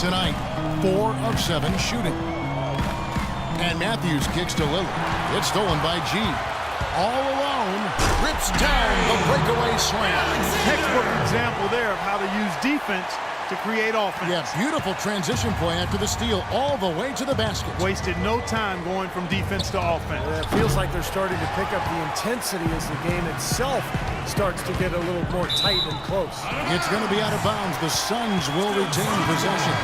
tonight, 4 of 7 shooting. And Matthews kicks to Lillard. It's stolen by G. All alone, rips down the breakaway slam. Textbook example there of how to use defense to create offense. Yeah, beautiful transition play after the steal all the way to the basket. Wasted no time going from defense to offense. It feels like they're starting to pick up the intensity as the game itself starts to get a little more tight and close. It's going to be out of bounds. The Suns will retain possession.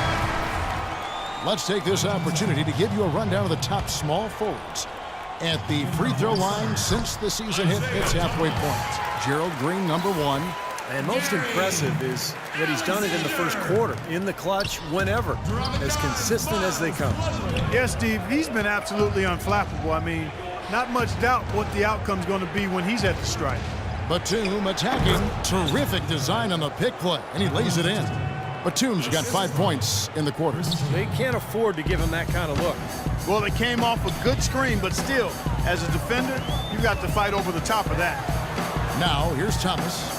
Let's take this opportunity to give you a rundown of the top small forwards at the free throw line since the season hit its halfway point. Gerald Green, number 1. And most impressive is that he's done it in the first quarter, in the clutch, whenever, as consistent as they come. Yes, Steve, he's been absolutely unflappable. I mean, not much doubt what the outcome's going to be when he's at the stripe. Batum attacking. Terrific design on the pick play, and he lays it in. Batum's got 5 points in the quarter. They can't afford to give him that kind of look. Well, it came off a good screen, but still, as a defender, you got to fight over the top of that. Now, here's Thomas,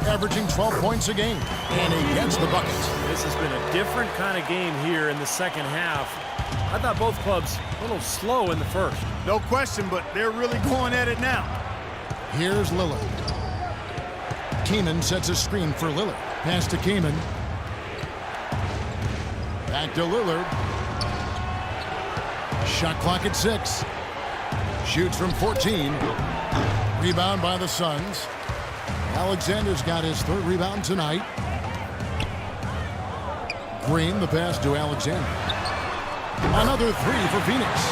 averaging 12 points a game, and he gets the bucket. This has been a different kind of game here in the second half. I thought both clubs a little slow in the first. No question, but they're really going at it now. Here's Lillard. Keeman sets a screen for Lillard. Pass to Keeman. Back to Lillard. Shot clock at 6. Shoots from 14. Rebound by the Suns. Alexander's got his 3rd rebound tonight. Green, the pass to Alexander. Another 3 for Phoenix.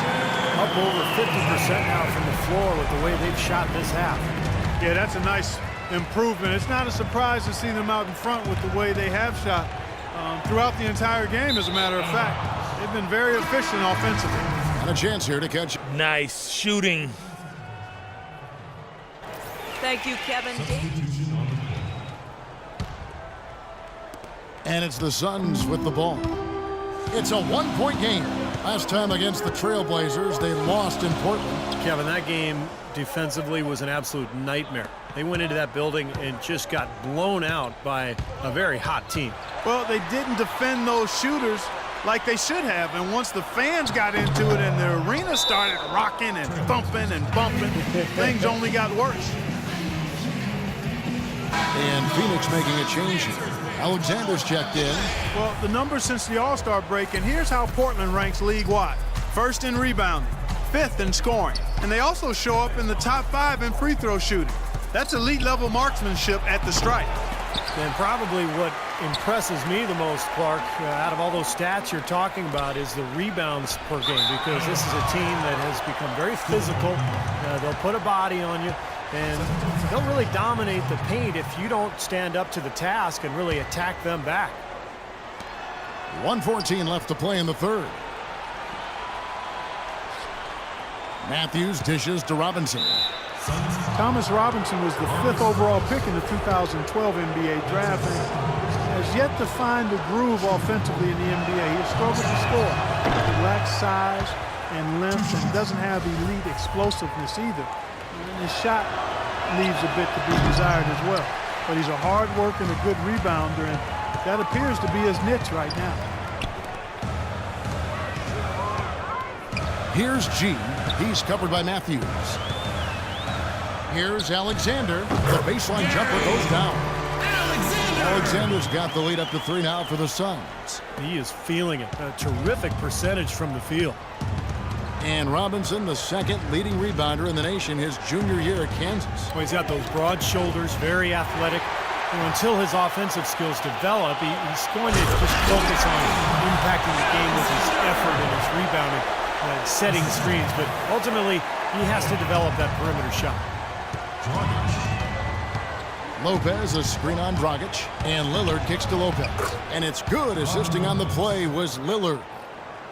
Up over 50% now from the floor with the way they've shot this half. Yeah, that's a nice improvement. It's not a surprise to see them out in front with the way they have shot throughout the entire game, as a matter of fact. They've been very efficient offensively. And a chance here to catch. Nice shooting. Thank you, Kevin. And it's the Suns with the ball. It's a 1-point game. Last time against the Trailblazers, they lost in Portland. Kevin, that game defensively was an absolute nightmare. They went into that building and just got blown out by a very hot team. Well, they didn't defend those shooters like they should have, and once the fans got into it and the arena started rocking and thumping and bumping, things only got worse. And Phoenix making a change here. Alexander's checked in. Well, the numbers since the All-Star break, and here's how Portland ranks league-wide. 1st in rebounding, 5th in scoring, and they also show up in the top 5 in free throw shooting. That's elite-level marksmanship at the stripe. And probably what impresses me the most, Clark, out of all those stats you're talking about is the rebounds per game, because this is a team that has become very physical. They'll put a body on you, and they'll really dominate the paint if you don't stand up to the task and really attack them back. 1:14 left to play in the 3rd. Matthews dishes to Robinson. Thomas Robinson was the 5th overall pick in the 2012 NBA draft and has yet to find the groove offensively in the NBA. He has struggled to score. He lacks size and length and doesn't have elite explosiveness either. And his shot leaves a bit to be desired as well. But he's a hard worker and a good rebounder, and that appears to be his niche right now. Here's G. He's covered by Matthews. Here's Alexander. The baseline jumper goes down. Alexander's got the lead up to 3 now for the Suns. He is feeling it. A terrific percentage from the field. And Robinson, the 2nd leading rebounder in the nation his junior year at Kansas. Well, he's got those broad shoulders, very athletic. Until his offensive skills develop, he's going to just focus on impacting the game with his effort and his rebounding, setting screens. But ultimately, he has to develop that perimeter shot. Lopez, a screen on Dragic, and Lillard kicks to Lopez. And it's good. Assisting on the play was Lillard.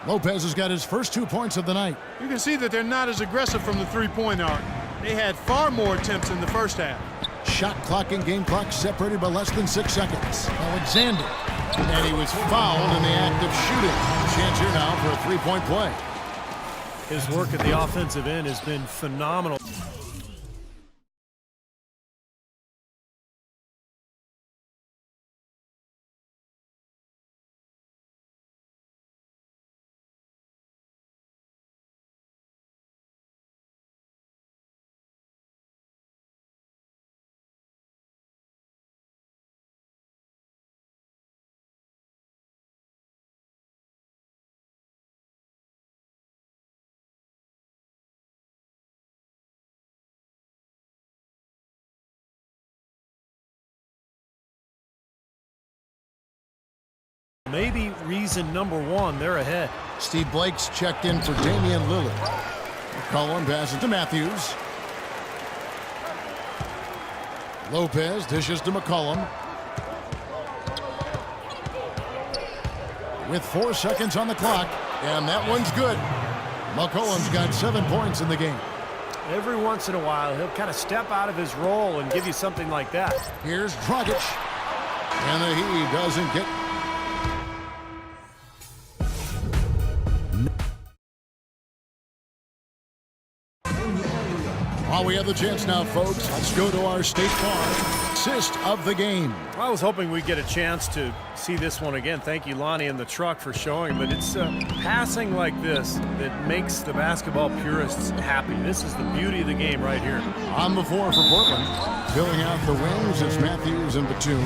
Lopez has got his first 2 points of the night. You can see that they're not as aggressive from the three-point arc. They had far more attempts in the first half. Shot clock and game clock separated by less than 6 seconds. Alexander. And he was fouled in the act of shooting. Chance here now for a 3-point play. His work at the offensive end has been phenomenal. Maybe reason number one, they're ahead. Steve Blake's checked in for Damian Lillard. McCollum passes to Matthews. Lopez dishes to McCollum. With 4 seconds on the clock, and that one's good. McCollum's got 7 points in the game. Every once in a while, he'll kind of step out of his role and give you something like that. Here's Dragic. And he doesn't get... While we have the chance now, folks, let's go to our State Farm assist of the game. I was hoping we'd get a chance to see this one again. Thank you, Lonnie and the truck, for showing. But it's passing like this that makes the basketball purists happy. This is the beauty of the game right here. On the floor for Portland. Filling out the wings, it's Matthews and Batum.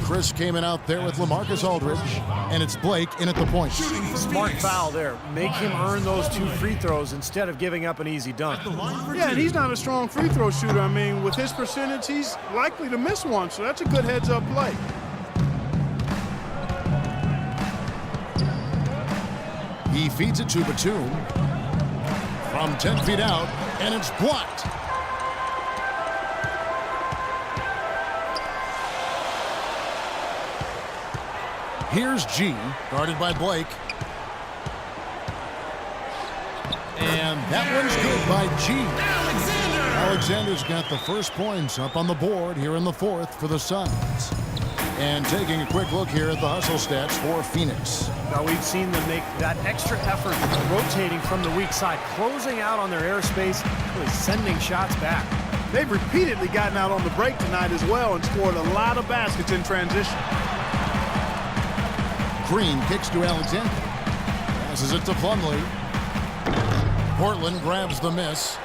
Chris came in out there with LaMarcus Aldridge. And it's Blake in at the point. Smart foul there. Make him earn those 2 free throws instead of giving up an easy dunk. Yeah, and he's not a strong free throw shooter. I mean, with his percentage, he's likely to miss one, so that's a good heads-up play. He feeds it to Batum. From 10 feet out, and it's blocked. Here's G, guarded by Blake. And that one's good by G. Alexander's got the first points up on the board here in the 4th for the Suns. And taking a quick look here at the hustle stats for Phoenix. Now we've seen them make that extra effort rotating from the weak side, closing out on their airspace, really sending shots back. They've repeatedly gotten out on the break tonight as well and scored a lot of baskets in transition. Green kicks to Alexander. Passes it to Plumlee. Portland grabs the miss.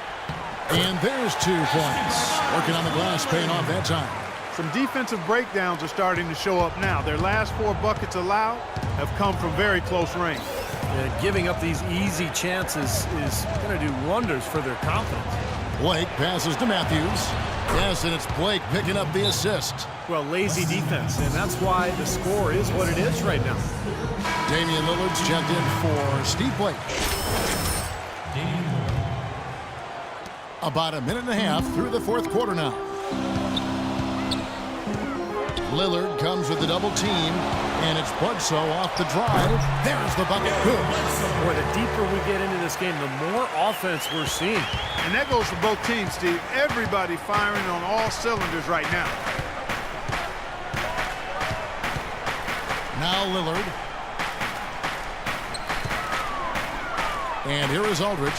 And there's 2 points. Working on the glass, paying off that time. Some defensive breakdowns are starting to show up now. Their last 4 buckets allowed have come from very close range. And giving up these easy chances is going to do wonders for their confidence. Blake passes to Matthews. Yes, and it's Blake picking up the assist. Well, lazy defense, and that's why the score is what it is right now. Damian Lillard's checked in for Steve Blake. About a minute and a half through the 4th quarter now. Lillard comes with the double team, and it's Bledsoe off the drive. There's the bucket. Good. Boy, the deeper we get into this game, the more offense we're seeing. And that goes for both teams, Steve. Everybody firing on all cylinders right now. Now Lillard. And here is Aldridge.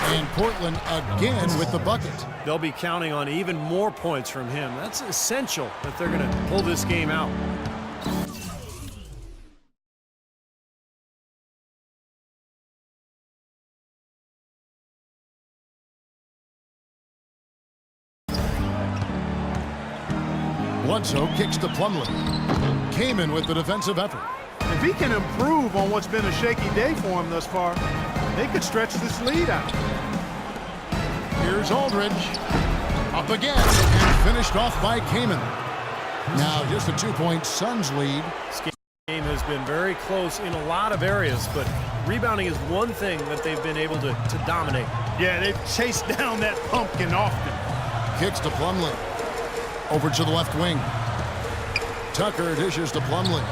And Portland again with the bucket. They'll be counting on even more points from him. That's essential if they're going to pull this game out. Bledsoe kicks to Plumlee. Kaman with the defensive effort. If he can improve on what's been a shaky day for him thus far, they could stretch this lead out. Here's Aldridge. Up again and finished off by Kaman. Now just a 2-point Suns lead. This game has been very close in a lot of areas, but rebounding is one thing that they've been able to dominate. Yeah, they've chased down that pumpkin often. Kicks to Plumlee. Over to the left wing. Tucker dishes to Plumlee.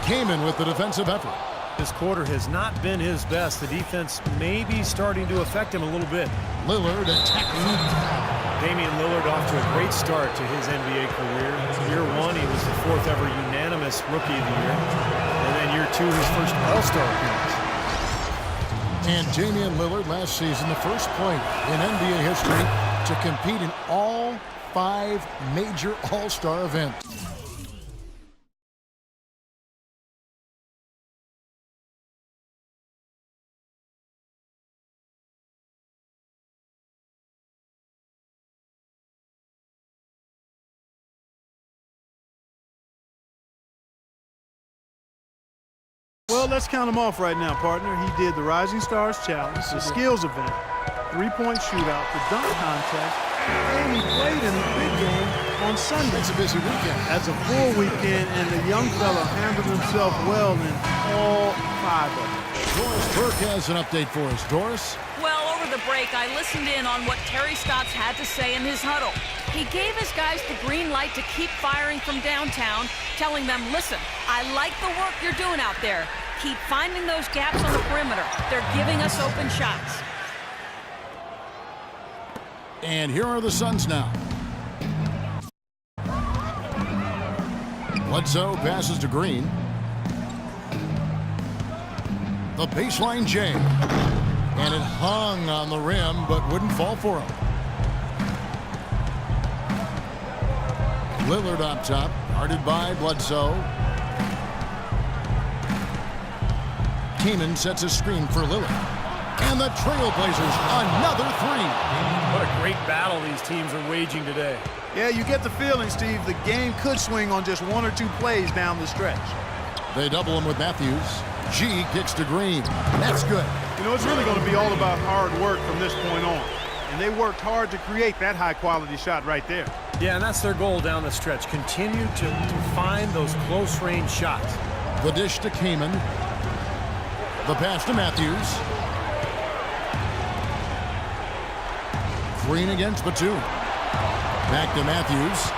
Kaman with the defensive effort. This quarter has not been his best. The defense may be starting to affect him a little bit. Lillard attacking. Damian Lillard off to a great start to his NBA career. Year 1, he was the 4th ever unanimous Rookie of the Year. And then year 2, his first All-Star appearance. And Damian Lillard last season, the first player in NBA history to compete in all 5 major All-Star events. Well, let's count him off right now, partner. He did the Rising Stars Challenge, the skills event, 3-point shootout, the dunk contest, And he played in the big game on Sunday. It's a busy weekend. That's a full weekend, and the young fella handled himself well in all 5 of them. Doris Burke has an update for us. Doris? Well, over the break, I listened in on what Terry Stotts had to say in his huddle. He gave his guys the green light to keep firing from downtown, telling them, listen, I like the work you're doing out there. Keep finding those gaps on the perimeter. They're giving us open shots. And here are the Suns now. Bledsoe passes to Green. The baseline J. And it hung on the rim, but wouldn't fall for him. Lillard up top, guarded by Bledsoe. Keenan sets a screen for Lillard. And the Trailblazers, another 3. What a great battle these teams are waging today. Yeah, you get the feeling, Steve, the game could swing on just 1 or 2 plays down the stretch. They double him with Matthews. G kicks to Green. That's good. You know, it's really going to be all about hard work from this point on. And they worked hard to create that high-quality shot right there. Yeah, and that's their goal down the stretch. Continue to find those close-range shots. The dish to Kaman. The pass to Matthews. Green against Batum. Back to Matthews.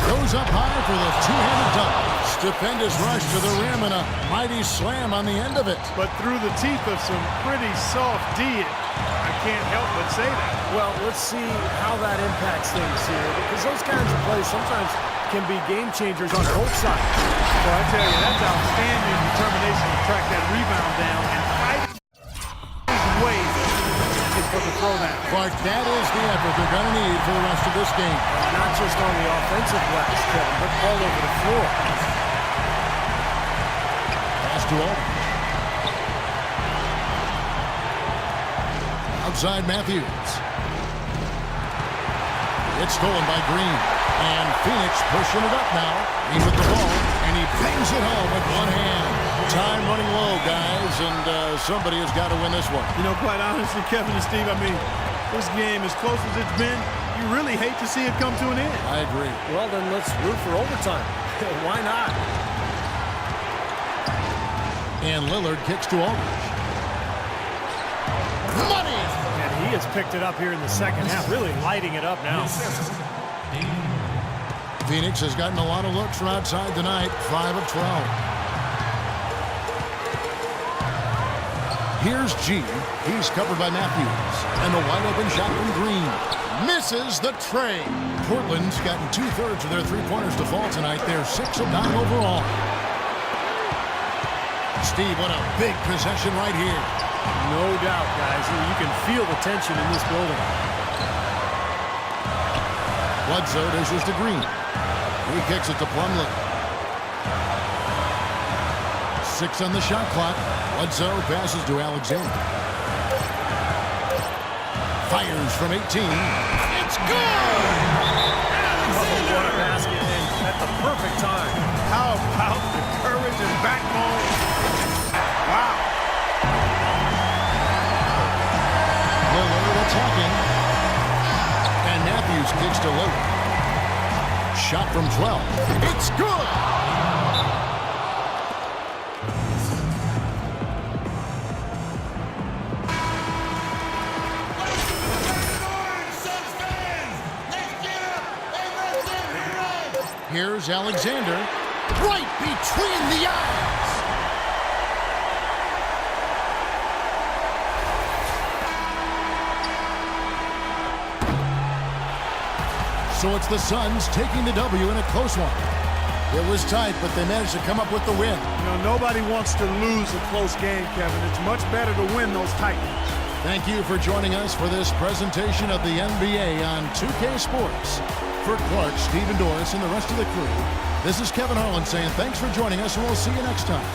Goes up high for the two-handed dunk. Stupendous rush to the rim and a mighty slam on the end of it. But through the teeth of some pretty soft D, I can't help but say that. Well, let's see how that impacts things here, because those kinds of plays sometimes can be game changers on both sides. Well, I tell you, that's outstanding determination to track that rebound down and fight his way for the throwdown. Clark, that is the effort they're going to need for the rest of this game. Not just on the offensive glass, Kevin, but all over the floor. Pass to Aldridge. Outside Matthews. It's stolen by Green. And Phoenix pushing it up now. Green with the ball. And he bangs it home with one hand. Time running low, guys. And somebody has got to win this one. You know, quite honestly, Kevin and Steve, I mean, this game, as close as it's been, you really hate to see it come to an end. I agree. Well, then let's root for overtime. Why not? And Lillard kicks to Aldridge. Money! And he has picked it up here in the second half, really lighting it up now. Phoenix has gotten a lot of looks from outside tonight, 5 of 12. Here's G. He's covered by Matthews. And the wide open shot from Green. Misses the tray. Portland's gotten 2/3 of their three-pointers to fall tonight. They're 6 of 9 overall. Steve, what a big possession right here. No doubt, guys. You can feel the tension in this building. Bledsoe dishes to Green. He kicks it to Plumlee. 6 on the shot clock. Bledsoe passes to Alexander. Fires from 18. It's good! What a basket, and at the perfect time. How about the courage and backbone? Wow. Lillard attacking. And Matthews kicks to Lillard. Shot from 12. It's good! Here's Alexander. Right between the eyes. So it's the Suns taking the W in a close one. It was tight, but they managed to come up with the win. You know, nobody wants to lose a close game, Kevin. It's much better to win those tight ones. Thank you for joining us for this presentation of the NBA on 2K Sports. For Clark, Steve, and Doris, and the rest of the crew, this is Kevin Harlan saying thanks for joining us, and we'll see you next time.